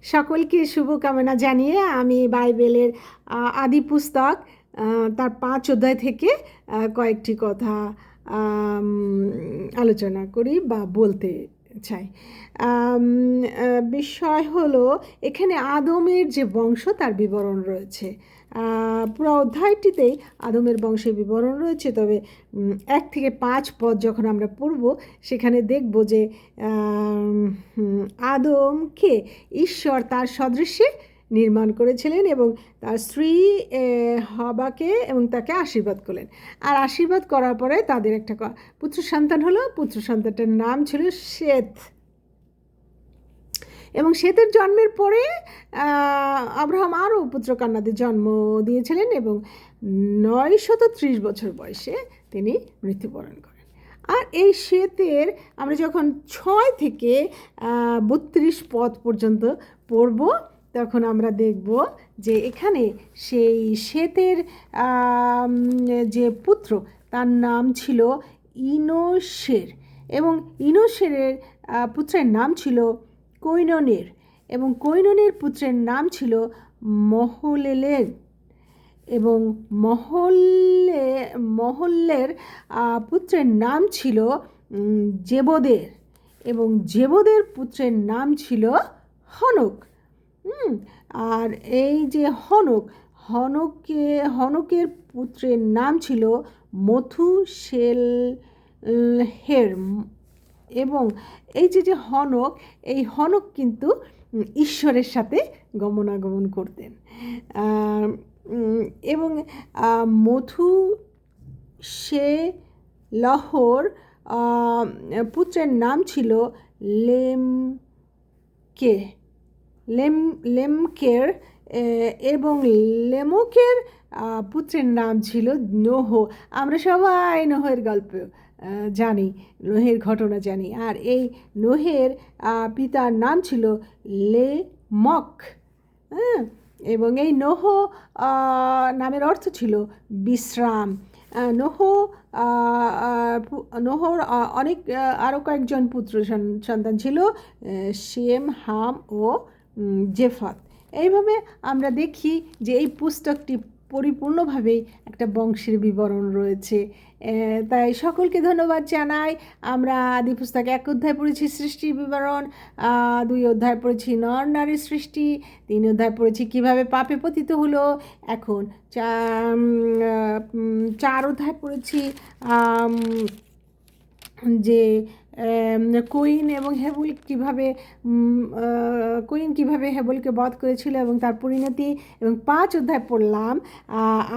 সকলকে শুভকামনা জানিয়ে আমি বাইবেলের আদি পুস্তক তার 5 অধ্যায় থেকে কয়েকটি কথা আলোচনা করি বা বলতে চাই। বিষয় হলো এখানে আদমের যে বংশ তার বিবরণ রয়েছে। পুরো অধ্যায়টিতেই আদমের বংশের বিবরণ রয়েছে, তবে 1 থেকে 5 পদ যখন আমরা পড়ব সেখানে দেখব যে আদমকে ঈশ্বর তার সদৃশ্যে নির্মাণ করেছিলেন এবং তার স্ত্রী হবাকে এবং তাকে আশীর্বাদ করলেন। আর আশীর্বাদ করার পরে তাদের একটা পুত্র সন্তান হলো। পুত্র সন্তানটার নাম ছিল শেত। এবং শেতের জন্মের পরে আব্রাহাম আরও পুত্রকন্যাদের জন্ম দিয়েছিলেন এবং 930 বছর বয়সে তিনি মৃত্যুবরণ করেন। আর এই শেতের আমরা যখন 6 থেকে 32 পদ পর্যন্ত পড়ব তখন আমরা দেখব যে এখানে সেই শেতের যে পুত্র তার নাম ছিল ইনোশের এবং ইনোশেরের পুত্রের নাম ছিল কৈননের এবং কৈননের পুত্রের নাম ছিল মহলেলের এবং মহল্লের পুত্রের নাম ছিল জেবদের এবং জেবদের পুত্রের নাম ছিল হনক। আর এই যে হনকের পুত্রের নাম ছিল মথুশেলহের এবং এই যে হনক, এই হনক কিন্তু ঈশ্বরের সাথে গমনাগমন করতেন এবং মথুশেলহর পুত্রের নাম ছিল লেমকের এবং লেমকের পুত্রের নাম ছিল নোহ। আমরা সবাই নোহের গল্প জানি, নোহের ঘটনা জানি। আর এই নোহের পিতার নাম ছিল লেমক। এবং এই নোহ নামের অর্থ ছিল বিশ্রাম। নোহর অনেক আরও কয়েকজন পুত্র সন্তান ছিল, শেম, হাম ও জেফাত। এইভাবে আমরা দেখি যে এই পুস্তকটি পরিপূর্ণভাবেই একটা বংশের বিবরণ রয়েছে। তাই সকলকে ধন্যবাদ জানাই। আমরা আদি পুস্তক 1 অধ্যায় পড়েছি সৃষ্টির বিবরণ, 2 অধ্যায় পড়েছি নর নারীর সৃষ্টি, 3 অধ্যায় পড়েছি কিভাবে পাপে পতিত হলো, এখন 4 অধ্যায় পড়েছি যে কইন এবং হেবল কীভাবে হেবলকে বধ করেছিল এবং তার পরিণতি, এবং 5 অধ্যায় পড়লাম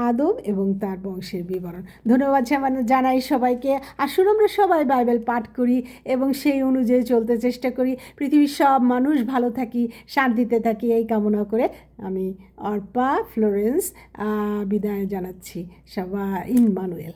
আদম এবং তার বংশের বিবরণ। ধন্যবাদ জানাই সবাইকে। আসুন আমরা সবাই বাইবেল পাঠ করি এবং সেই অনুযায়ী চলতে চেষ্টা করি। পৃথিবীর সব মানুষ ভালো থাকি, শান্তিতে থাকি, এই কামনা করে আমি অর্পা ফ্লোরেন্স বিদায় জানাচ্ছি। সবাই ইম্মানুয়েল।